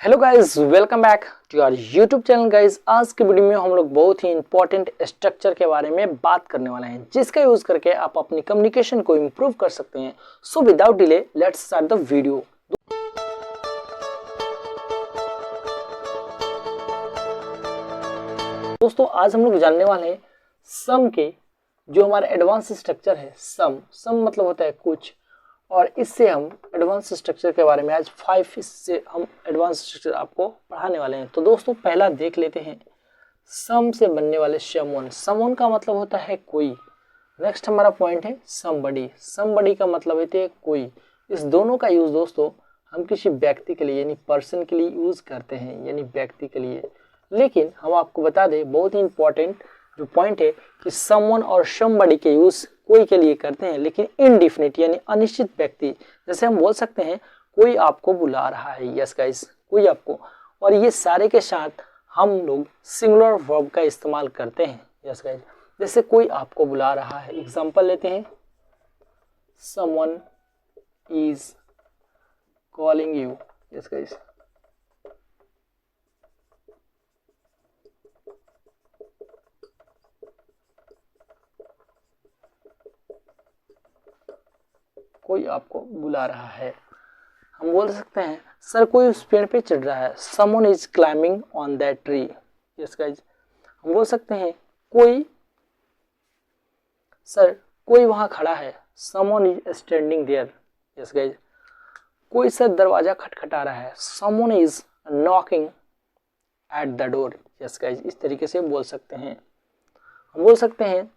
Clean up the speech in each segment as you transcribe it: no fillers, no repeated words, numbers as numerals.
Hello guys, welcome back to your YouTube channel guys. आज के video में हम लोग बहुत ही इंपॉर्टेंट स्ट्रक्चर के बारे में बात करने वाले हैं, जिसका यूज करके आप अपनी कम्युनिकेशन को इम्प्रूव कर सकते हैं। So without delay let's start the video. दोस्तों, आज हम लोग जानने वाले हैं सम के जो हमारा एडवांस स्ट्रक्चर है। सम मतलब होता है कुछ, और इससे हम एडवांस स्ट्रक्चर के बारे में आज 5 इससे हम एडवांस स्ट्रक्चर आपको पढ़ाने वाले हैं। तो दोस्तों, पहला देख लेते हैं सम से बनने वाले समवन। समवन का मतलब होता है कोई। नेक्स्ट हमारा पॉइंट है समबडी। समबडी का मतलब होता है कोई। इस दोनों का यूज दोस्तों हम किसी व्यक्ति के लिए यानी पर्सन के लिए यूज करते हैं, यानी व्यक्ति के लिए। लेकिन हम आपको बता दें, बहुत ही इंपॉर्टेंट जो पॉइंट है कि समवन और समबडी के यूज कोई के लिए करते हैं, लेकिन इनडिफिनिट यानी अनिश्चित व्यक्ति। जैसे हम बोल सकते हैं कोई आपको बुला रहा है, यस गाइस, कोई आपको। और ये सारे के साथ हम लोग सिंगुलर वर्ब का इस्तेमाल करते हैं, यस गाइस। जैसे कोई आपको बुला रहा है, एग्जांपल लेते हैं, someone is calling you, yes guys. कोई आपको बुला रहा है। हम बोल सकते हैं सर कोई उस पेड़ पे चढ़ रहा है, someone is climbing on that tree, yes guys. हम बोल सकते हैं कोई सर कोई वहां खड़ा है, someone is standing there, yes guys. कोई सर दरवाजा खटखटा रहा है, someone is knocking at the door, yes guys. इस तरीके से बोल सकते हैं। हम बोल सकते हैं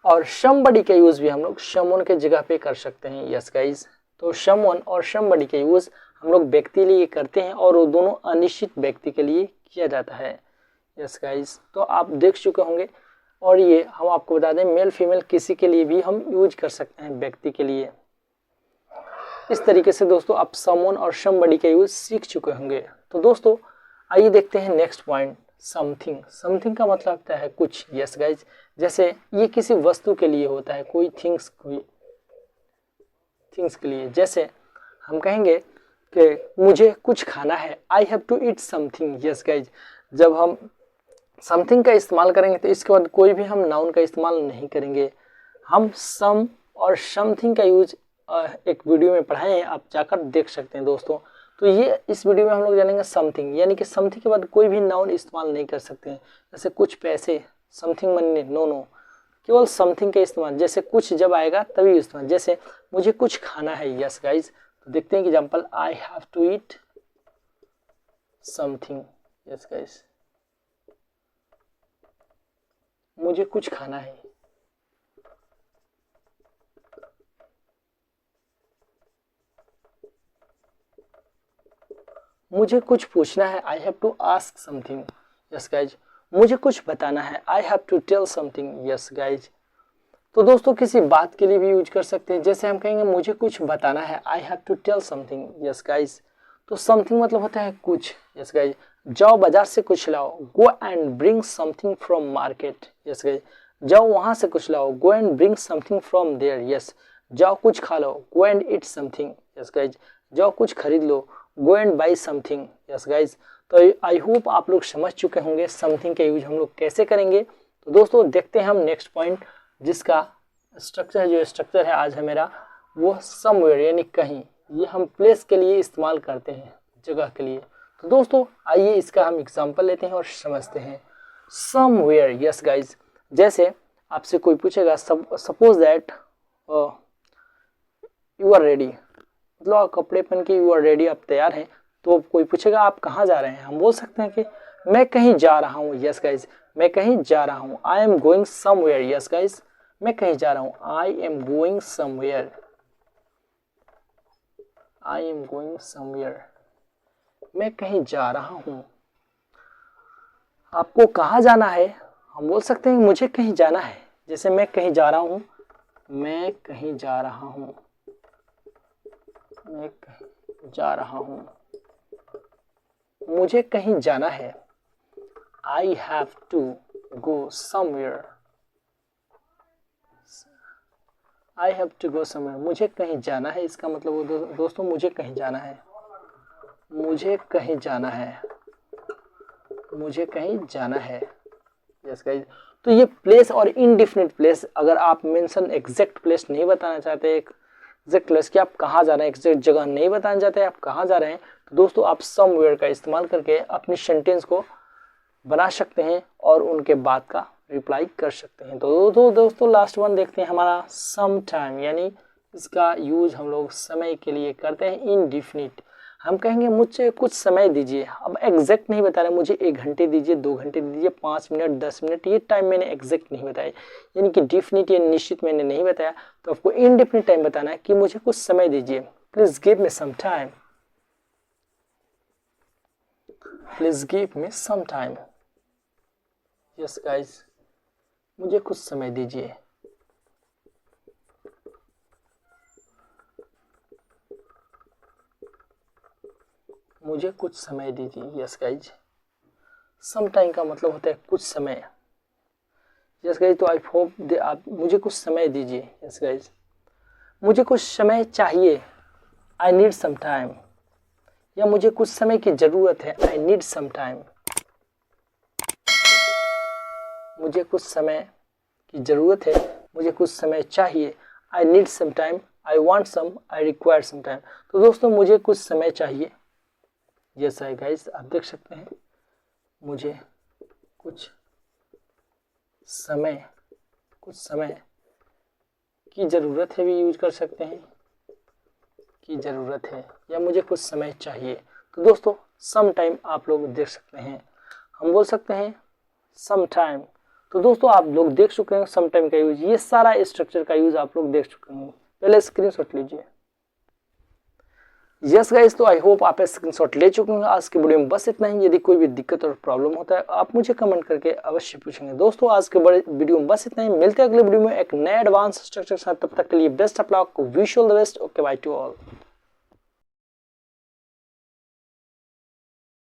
और समबडी का यूज भी हम लोग समवन के जगह पे कर सकते हैं, यस गाइस। तो समवन और समबडी का यूज हम लोग व्यक्ति लिए करते हैं, और वो दोनों अनिश्चित व्यक्ति के लिए किया जाता है, यस गाइस। तो आप देख चुके होंगे। और ये हम आपको बता दें, मेल फीमेल किसी के लिए भी हम यूज कर सकते हैं, व्यक्ति के लिए। इस तरीके से दोस्तों आप समवन और समबडी का यूज सीख चुके होंगे। तो दोस्तों आइए देखते हैं नेक्स्ट पॉइंट, समथिंग। समथिंग का मतलब होता है कुछ, यस गाइज। जैसे ये किसी वस्तु के लिए होता है, कोई थिंग्स के लिए। जैसे हम कहेंगे कि मुझे कुछ खाना है, I have to eat something, yes guys. जब हम समथिंग का इस्तेमाल करेंगे तो इसके बाद कोई भी हम नाउन का इस्तेमाल नहीं करेंगे। हम सम और समथिंग का यूज एक वीडियो में पढ़ाए हैं, आप जाकर देख सकते हैं दोस्तों। तो ये इस वीडियो में हम लोग जानेंगे समथिंग, यानी कि समथिंग के बाद कोई भी नाउन इस्तेमाल नहीं कर सकते हैं। जैसे कुछ पैसे, समथिंग मनी, नो, केवल समथिंग का इस्तेमाल। जैसे कुछ जब आएगा तभी इस्तेमाल। जैसे मुझे कुछ खाना है, यस गाइज। तो देखते हैं कि example, I have to eat something, yes guys. मुझे कुछ खाना है। मुझे कुछ पूछना है, I have to ask something, yes guys. मुझे कुछ बताना है, I have to tell something, yes guys. तो दोस्तों किसी बात के लिए भी यूज कर सकते हैं। जैसे हम कहेंगे मुझे कुछ बताना है, I have to tell something, yes guys. तो समथिंग मतलब होता है कुछ, यस गाइज। जाओ बाजार से कुछ लाओ, go and bring something from market, yes guys. जाओ वहां से कुछ लाओ, go and bring something from there, yes. जाओ कुछ खा लो, go and eat something, yes guys. जाओ कुछ खरीद लो, go and buy something, yes guys. तो आई होप आप लोग समझ चुके होंगे समथिंग का यूज हम लोग कैसे करेंगे। तो दोस्तों देखते हैं हम नेक्स्ट पॉइंट, जिसका स्ट्रक्चर जो स्ट्रक्चर है आज है मेरा, वो समवेयर यानी कहीं। ये हम प्लेस के लिए इस्तेमाल करते हैं, जगह के लिए। तो दोस्तों आइए इसका हम एग्जांपल लेते हैं और समझते हैं। Somewhere, yes guys. जैसे आपसे कोई पूछेगा, suppose that you are ready, मतलब आप कपड़े पहन के यू आर रेडी, आप तैयार हैं। तो कोई पूछेगा आप कहाँ जा रहे हैं, हम बोल सकते हैं कि मैं कहीं जा रहा हूँ, यस गाइज। मैं कहीं जा रहा हूँ, I am going somewhere, yes guys. मैं कहीं जा रहा हूँ, I am going somewhere, I am going somewhere. मैं कहीं जा रहा हूँ। आपको कहाँ जाना है, हम बोल सकते हैं मुझे कहीं जाना है। जैसे मैं कहीं जा रहा हूँ, मैं कहीं जा रहा हूँ, मैं कहीं जा रहा हूँ। मुझे कहीं जाना है, I have to go somewhere, I have to go somewhere. मुझे कहीं जाना है, इसका मतलब वो दोस्तों मुझे कहीं जाना है, मुझे कहीं जाना है, मुझे कहीं जाना है। यस गाइस, तो ये प्लेस और इनडिफिनिट प्लेस, अगर आप मेंशन एग्जैक्ट प्लेस नहीं बताना चाहते, एग्जैक्ट प्लेस कि आप कहाँ जा रहे हैं, एग्जैक्ट जगह नहीं बताना चाहते आप कहाँ जा रहे हैं, तो दोस्तों आप समवेयर का इस्तेमाल करके अपनी सेंटेंस को बना सकते हैं और उनके बाद का रिप्लाई कर सकते हैं। तो दोस्तों लास्ट वन देखते हैं हमारा सम टाइम, यानी इसका यूज हम लोग समय के लिए करते हैं। इनडिफिनिट, हम कहेंगे मुझे कुछ समय दीजिए, अब एग्जैक्ट नहीं बता रहे, मुझे 1 घंटे दीजिए, 2 घंटे दीजिए, 5 मिनट, 10 मिनट, ये टाइम मैंने एग्जैक्ट नहीं बताया, यानी कि डिफिनिट या निश्चित मैंने नहीं बताया। तो आपको इनडिफिनिट टाइम बताना है कि मुझे कुछ समय दीजिए, please give me some time, please give me some time. Yes guys, मुझे कुछ समय दीजिए। मुझे कुछ समय दीजिए। यस गाइज, सम टाइम का मतलब होता है कुछ समय। यस गाइज, तो आई होप आप मुझे कुछ समय दीजिए। यस गाइज, मुझे कुछ समय चाहिए, आई नीड सम टाइम, या मुझे कुछ समय की जरूरत है, आई नीड सम टाइम। मुझे कुछ समय की जरूरत है, मुझे कुछ समय चाहिए, I need some time, I want some, I require some time. तो दोस्तों मुझे कुछ समय चाहिए। यस है गाइस, आप देख सकते हैं मुझे कुछ समय की ज़रूरत है भी यूज कर सकते हैं, की ज़रूरत है, या मुझे कुछ समय चाहिए। तो दोस्तों सम टाइम आप लोग देख सकते हैं, हम बोल सकते हैं सम टाइम। तो दोस्तों आप लोग देख चुके हैं सम टाइम का यूज, ये सारा स्ट्रक्चर का यूज आप लोग देख चुके हैं। पहले स्क्रीनशॉट लीजिए। यस गाइस, तो आई होप आप स्क्रीनशॉट ले चुके हैं। आज के वीडियो में बस इतना ही। यदि कोई भी दिक्कत और प्रॉब्लम होता है आप मुझे कमेंट करके अवश्य पूछेंगे। दोस्तों आज के बड़े वीडियो में बस इतना ही, मिलते हैं अगले वीडियो में एक नए एडवांस स्ट्रक्चर के साथ। तब तक के लिए best of luck, wish all the best, okay by two all.